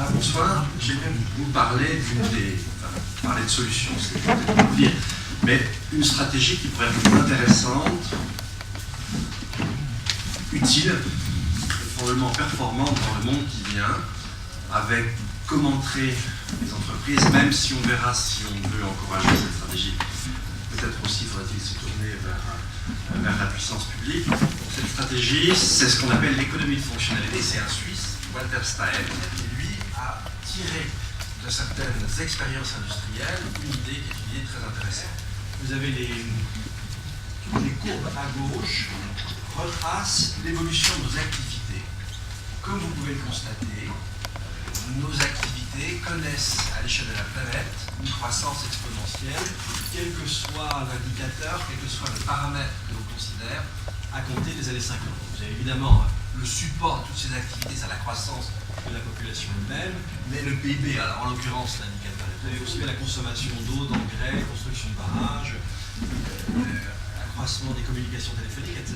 Bonsoir. J'aimerais vous parler parler de solutions, c'est peut-être vous dire, mais une stratégie qui pourrait être intéressante, utile, probablement performante dans le monde qui vient, avec comment entrer les entreprises, même si on verra si on veut encourager cette stratégie. Peut-être aussi faudra-t-il se tourner vers la puissance publique. Cette stratégie, c'est ce qu'on appelle l'économie de fonctionnalité. C'est un Suisse, Walter Stael, qui lui a tiré de certaines expériences industrielles une idée qui est une idée très intéressante. Vous avez les courbes à gauche retracent l'évolution de nos activités. Comme vous pouvez le constater, nos activités connaissent à l'échelle de la planète une croissance exponentielle, quel que soit l'indicateur, quel que soit le paramètre que l'on considère, à compter des années 50. Vous avez évidemment le support de toutes ces activités, c'est la croissance de la population elle-même, mais le PIB, alors en l'occurrence l'indicateur, vous avez aussi la consommation d'eau, d'engrais, construction de barrages, accroissement des communications téléphoniques, etc.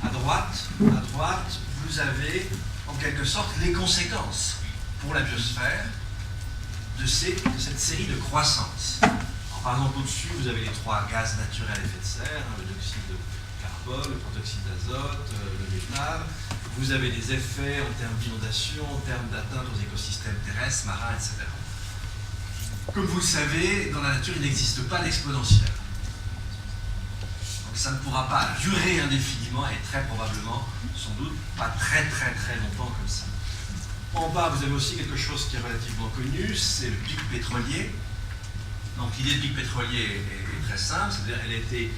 À droite, vous avez en quelque sorte les conséquences pour la biosphère de cette série de croissance. Alors, par exemple, au-dessus, vous avez les trois gaz naturels à effet de serre, le dioxyde de carbone, le protoxyde d'azote, le méthane. Vous avez des effets en termes d'inondation, en termes d'atteinte aux écosystèmes terrestres, marins, etc. Comme vous le savez, dans la nature, il n'existe pas d'exponentiel. Donc ça ne pourra pas durer indéfiniment et très probablement, sans doute, pas très longtemps comme ça. En bas, vous avez aussi quelque chose qui est relativement connu, c'est le pic pétrolier. Donc l'idée du pic pétrolier est très simple, c'est-à-dire qu'elle a été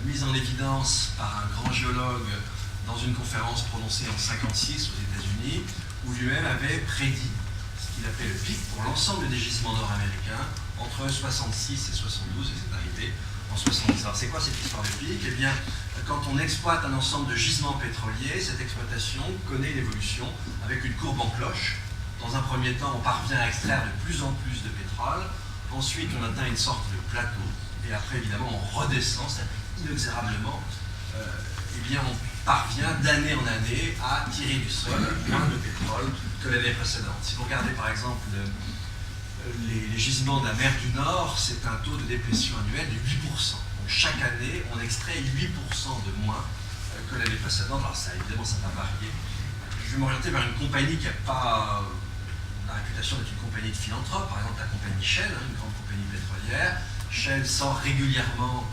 mise en évidence par un grand géologue dans une conférence prononcée en 1956 aux États-Unis, où lui-même avait prédit ce qu'il appelait le pic pour l'ensemble des gisements nord-américains entre 66 et 72, et c'est arrivé en 70. Alors c'est quoi cette histoire de pic? Eh bien, quand on exploite un ensemble de gisements pétroliers, cette exploitation connaît l'évolution avec une courbe en cloche. Dans un premier temps, on parvient à extraire de plus en plus de pétrole. Ensuite, on atteint une sorte de plateau. Et après, évidemment, on redescend, c'est-à-dire inexorablement, eh bien, on parvient d'année en année à tirer du sol moins de pétrole que l'année précédente. Si vous regardez, par exemple, les gisements de la mer du Nord, c'est un taux de déplétion annuel de 8%. Chaque année, on extrait 8% de moins que l'année précédente. Alors ça, évidemment, ça va varier. Je vais m'orienter vers une compagnie qui n'a pas la réputation d'être une compagnie de philanthrope, par exemple la compagnie Shell, une grande compagnie pétrolière. Shell sort régulièrement,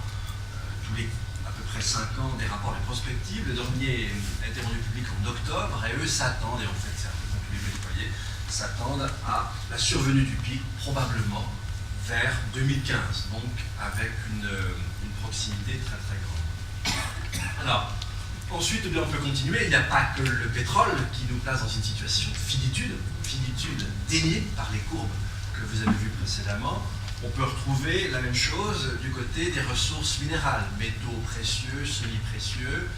tous les à peu près 5 ans, des rapports de prospective. Le dernier a été rendu public en octobre, et eux s'attendent, et en fait c'est un peu comme tous les pétroliers, s'attendent à la survenue du pic, probablement vers 2015, donc avec une proximité très grande. Alors, ensuite, on peut continuer. Il n'y a pas que le pétrole qui nous place dans une situation de finitude déniée par les courbes que vous avez vues précédemment. On peut retrouver la même chose du côté des ressources minérales, métaux précieux, semi-précieux,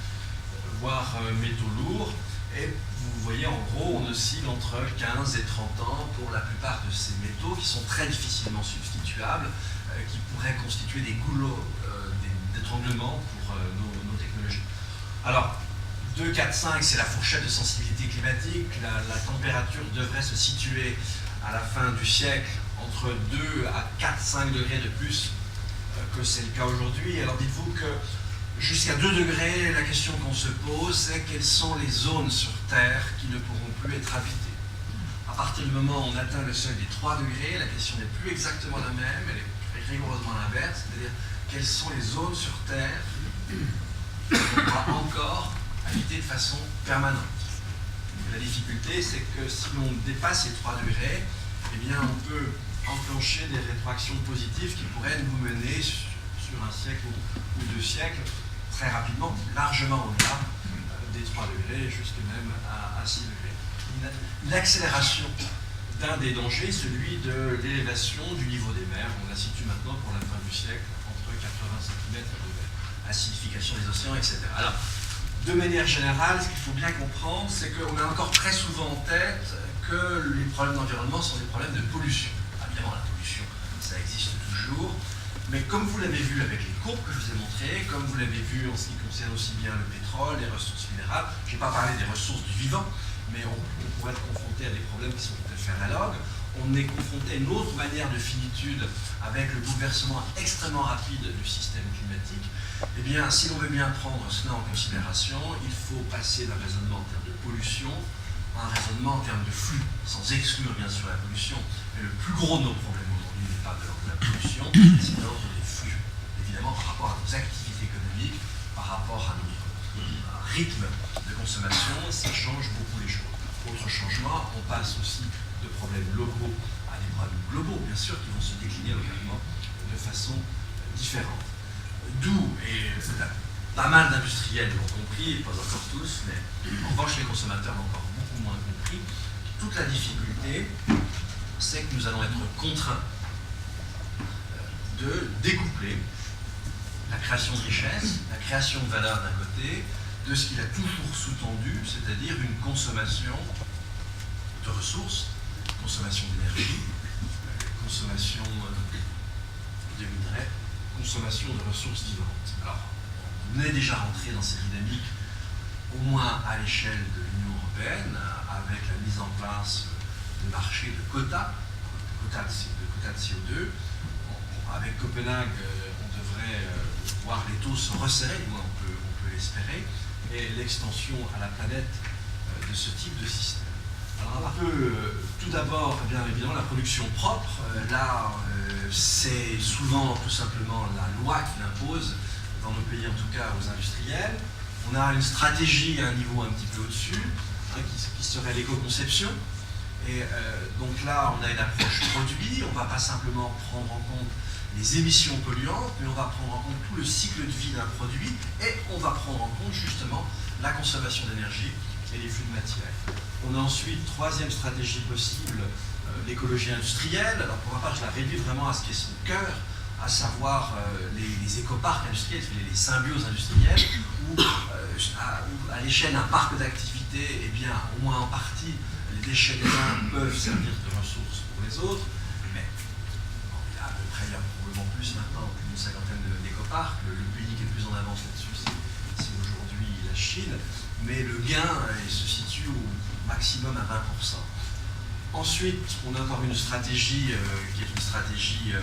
voire métaux lourds. Et vous voyez, en gros, on oscille entre 15 et 30 ans pour la plupart de ces métaux qui sont très difficilement substituables, qui pourraient constituer des goulots d'étranglement pour nos technologies. Alors, 2, 4, 5, c'est la fourchette de sensibilité climatique. La température devrait se situer à la fin du siècle entre 2 à 4, 5 degrés de plus que c'est le cas aujourd'hui. Alors dites-vous que jusqu'à 2 degrés, la question qu'on se pose, c'est quelles sont les zones sur Terre qui ne pourront plus être habitées. À partir du moment où on atteint le seuil des 3 degrés, la question n'est plus exactement la même, elle est rigoureusement l'inverse, c'est-à-dire quelles sont les zones sur Terre qu'on pourra encore habiter de façon permanente. Et la difficulté, c'est que si l'on dépasse les 3 degrés, eh bien on peut enclencher des rétroactions positives qui pourraient nous mener sur un siècle ou 2 siècles, très rapidement, largement au-delà des 3 degrés, jusque même à 6 degrés. Une accélération d'un des dangers, celui de l'élévation du niveau des mers. On la situe maintenant pour la fin du siècle entre 80 cm de acidification des océans, etc. Alors, de manière générale, ce qu'il faut bien comprendre, c'est qu'on a encore très souvent en tête que les problèmes d'environnement sont des problèmes de pollution. Évidemment, la pollution, ça existe toujours, mais comme vous l'avez vu avec les courbes que je vous ai montrées, comme vous l'avez vu en ce qui concerne aussi bien le pétrole, les ressources minérales, je n'ai pas parlé des ressources du vivant, mais on pourrait être confronté à des problèmes qui sont tout à fait fait analogue. On est confronté à une autre manière de finitude avec le bouleversement extrêmement rapide du système climatique. Eh bien, si l'on veut bien prendre cela en considération, il faut passer d'un raisonnement en termes de pollution à un raisonnement en termes de flux, sans exclure bien sûr la pollution. Mais le plus gros de nos problèmes aujourd'hui n'est pas de l'ordre de la pollution, c'est de l'ordre des flux. Évidemment, par rapport à nos activités économiques, par rapport à notre rythme de consommation, ça change beaucoup les choses. Autre changement, on passe aussi de problèmes locaux à des problèmes globaux, bien sûr, qui vont se décliner localement de façon différente. D'où, et pas mal d'industriels l'ont compris, pas encore tous, mais en revanche les consommateurs l'ont encore beaucoup moins compris, toute la difficulté, c'est que nous allons être contraints de découpler la création de richesse, la création de valeur d'un côté, de ce qu'il a toujours sous-tendu, c'est-à-dire une consommation de ressources, consommation d'énergie, consommation de minerais, consommation de ressources vivantes. Alors, on est déjà rentré dans cette dynamique, au moins à l'échelle de l'Union européenne, avec la mise en place de marchés de quotas de CO2. Avec Copenhague, on devrait voir les taux se resserrer, du moins on peut l'espérer, et l'extension à la planète de ce type de système. Alors un peu, tout d'abord, bien évidemment, la production propre. Là, c'est souvent tout simplement la loi qui l'impose, dans nos pays en tout cas aux industriels. On a une stratégie à un niveau un petit peu au-dessus, qui serait l'éco-conception. Et donc là, on a une approche produit, on ne va pas simplement prendre en compte les émissions polluantes, mais on va prendre en compte tout le cycle de vie d'un produit et on va prendre en compte justement la consommation d'énergie et les flux de matière. On a ensuite, troisième stratégie possible, l'écologie industrielle. Alors pour ma part, je la réduis vraiment à ce qui est son cœur, à savoir les écoparcs industriels, les symbioses industrielles, où à l'échelle d'un parc d'activité, eh bien, au moins en partie, les déchets des uns peuvent servir de ressources pour les autres, mais bon, il y a probablement plus maintenant qu'une cinquantaine d'écoparcs. Le pays qui est le plus en avance là-dessus, c'est aujourd'hui la Chine, mais le gain se situe au maximum à 20%. Ensuite, on a encore une stratégie qui est une stratégie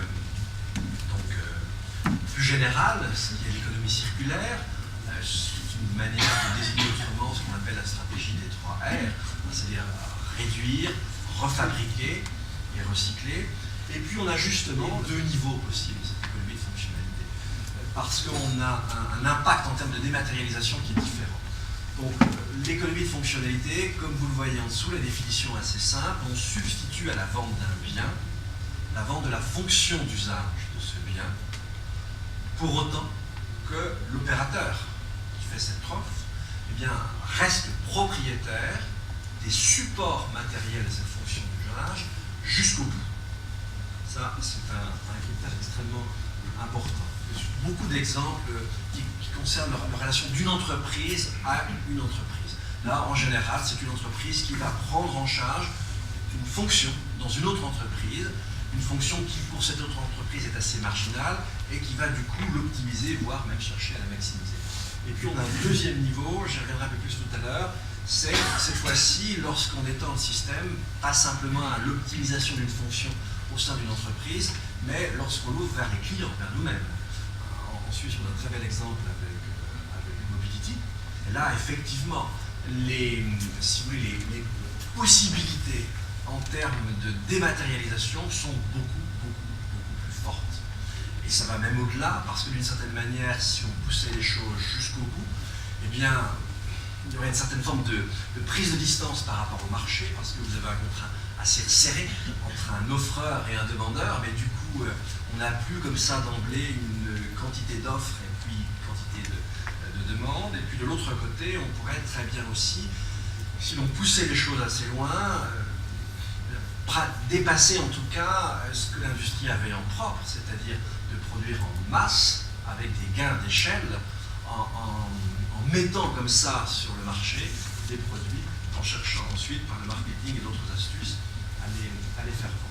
plus générale, qui est l'économie circulaire. C'est une manière de désigner autrement ce qu'on appelle la stratégie des 3 R, c'est-à-dire réduire, refabriquer et recycler. Et puis on a justement 2 niveaux possibles de cette économie de fonctionnalité, parce qu'on a un impact en termes de dématérialisation qui est différent. Donc l'économie de fonctionnalité, comme vous le voyez en dessous, la définition est assez simple, on substitue à la vente d'un bien, la vente de la fonction d'usage de ce bien, pour autant que l'opérateur qui fait cette offre, eh bien, reste propriétaire des supports matériels de cette fonction d'usage jusqu'au bout. Ça, c'est un critère extrêmement important. Beaucoup d'exemples qui concernent la relation d'une entreprise à une entreprise. Là, en général, c'est une entreprise qui va prendre en charge une fonction dans une autre entreprise, une fonction qui, pour cette autre entreprise, est assez marginale et qui va du coup l'optimiser, voire même chercher à la maximiser. Et puis on a un deuxième niveau, j'y reviendrai un peu plus tout à l'heure, c'est cette fois-ci, lorsqu'on étend le système, pas simplement à l'optimisation d'une fonction au sein d'une entreprise, mais lorsqu'on l'ouvre vers les clients, vers nous-mêmes. En Suisse, on a un très bel exemple avec Mobility. Et là, effectivement, si vous voulez, les possibilités en termes de dématérialisation sont beaucoup plus fortes. Et ça va même au-delà, parce que d'une certaine manière, si on poussait les choses jusqu'au bout, eh bien, il y aurait une certaine forme de prise de distance par rapport au marché, parce que vous avez un contrat assez serré entre un offreur et un demandeur, mais du coup, on n'a plus comme ça d'emblée une quantité d'offres et puis une quantité de demandes. Et puis de l'autre côté, on pourrait très bien aussi, si l'on poussait les choses assez loin, dépasser en tout cas ce que l'industrie avait en propre, c'est-à-dire de produire en masse, avec des gains d'échelle, en mettant comme ça sur le marché des produits, en cherchant ensuite par le marketing et d'autres astuces à les faire vendre.